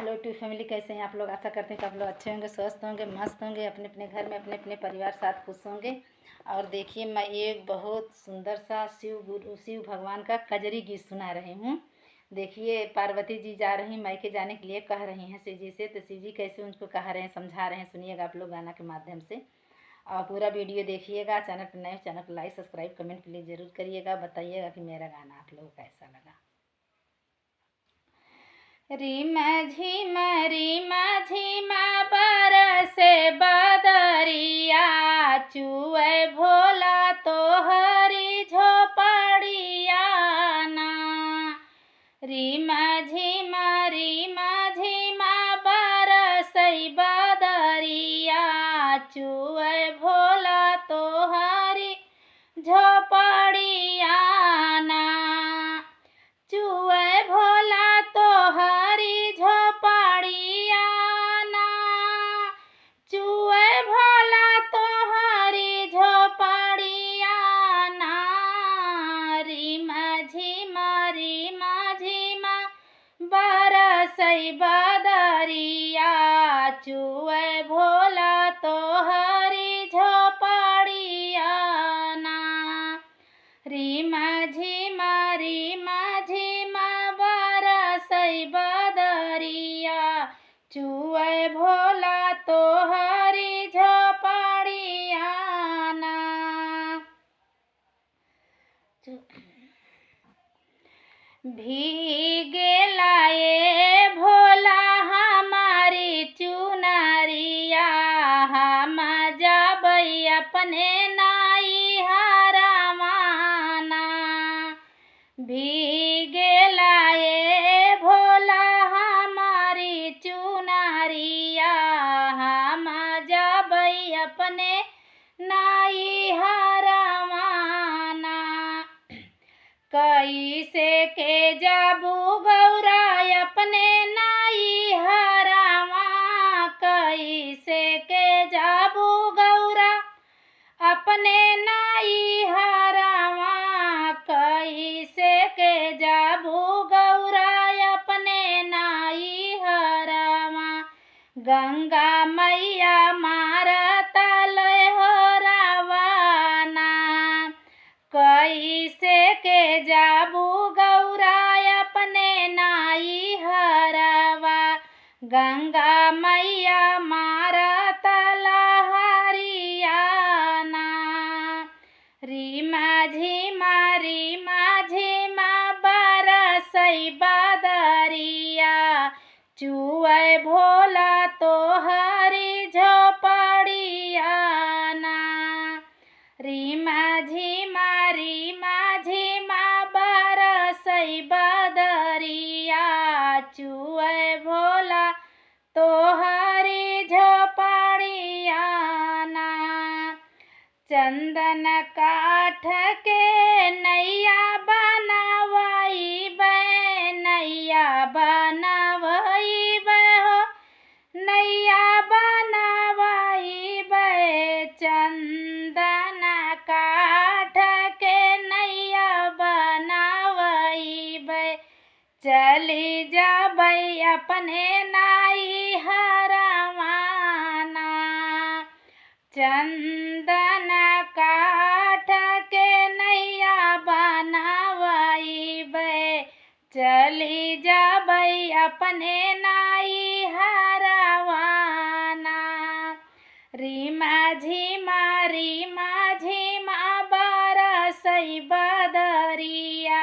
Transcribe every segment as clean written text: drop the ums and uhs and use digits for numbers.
Hello two family, कैसे हैं आप लोग। आशा करते हैं कि आप लोग अच्छे होंगे, स्वस्थ होंगे, मस्त होंगे, अपने अपने घर में अपने अपने परिवार साथ खुश होंगे। और देखिए, मैं एक बहुत सुंदर सा शिव भगवान का कजरी गीत सुना रही हूँ। देखिए, पार्वती जी जा रही मायके जाने के लिए कह रही हैं शिव जी से, तो शिव जी कैसे उनको कह रहे हैं, समझा रहे हैं। सुनिएगा आप लोग गाना के माध्यम से, और पूरा वीडियो देखिएगा। चैनल पर नए, चैनल को लाइक सब्सक्राइब कमेंट प्लीज़ ज़रूर करिएगा। बताइएगा कि मेरा गाना आप लोगों को कैसा लगा। रिमा झिमा बरसे बदरिया, चुए भोला तोहरी झोपड़िया ना। रिमा झिमा बरसई बदरिया, चुए भोला तोहरी झोपड़िया ना। चुए भोला तोहरी झोपड़िया ना, चुए भोला तोहरी झोपड़िया ना। रिमा झिमा बरसई बदरिया, चुए भोला तोहरी झोपड़िया ना। रिमा झिमा बरसई बदरिया, चुए भोला तोहरी झोपड़िया ना। भीगेला ये भोला हमारी चुनरिया, हम जबै अपने नाई हरमाना। भीगेला ये भोला हमारी चुनरिया, हम जबै अपने नाई हरमाना। कैसे के जाबू गौरा अपने नाई हरवा, कैसे के जाबू गौरा अपने नाई हरवा, कैसे के जाबू गौरा अपने नाई हरवा। गंगा मैया मारत लय हो रावना, कैसे के जाबू गौरा अपने नाई हरवा। गंगा मैया मारत लहरिया ना। रिमा झिमा बरसई बदरिया, चुए भोला तोहरी झोपड़िया ना। रिमा झिमा बरसई बदरिया, चुए भोला तोहरी झोपड़िया ना। चंदन काठ के नैया बनवई बे, नैया बनवई बे हो, नैया बनवई बे। चंदन काठ के नैया बनवई बे, चली जाबै अपने नाई हरवाना। चंदन काठ के नैया बनवई बे, चली जाबै अपने नाई हरवाना। रिमा झिमा बरसई बदरिया,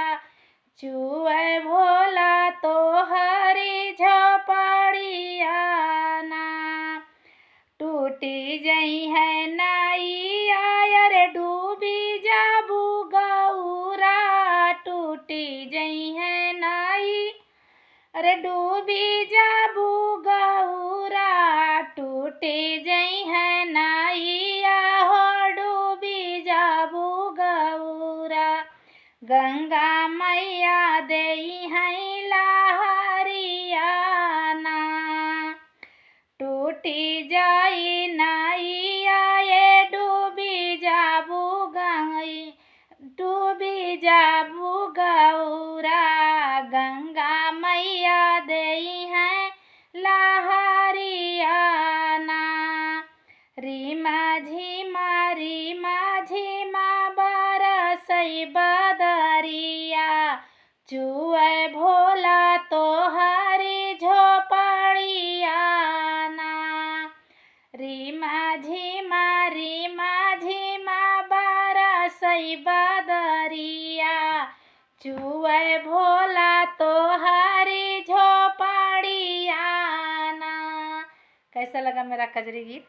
चुए भोला तोहरी झोपड़िया ना। टूटी जई है नाई आयर, डूबी जाबू गौरा, टूटी जई है नाई, अरे डूबी जाबू गौरा, टूटी जई है नाइया हो, डूबी जाबू गौरा। गंगा मैया देई है लहरिया ना। टूटी जाई नाइया ये, डूबी जाबू गई, डूबी जाबू गौरा। गंगा मैया देई है चुए भोला तो हरी झोपड़िया ना, रीमा झीमा बरसई बदरिया, चुए भोला तो हरी झोपड़िया ना। कैसा लगा मेरा कजरी गीत?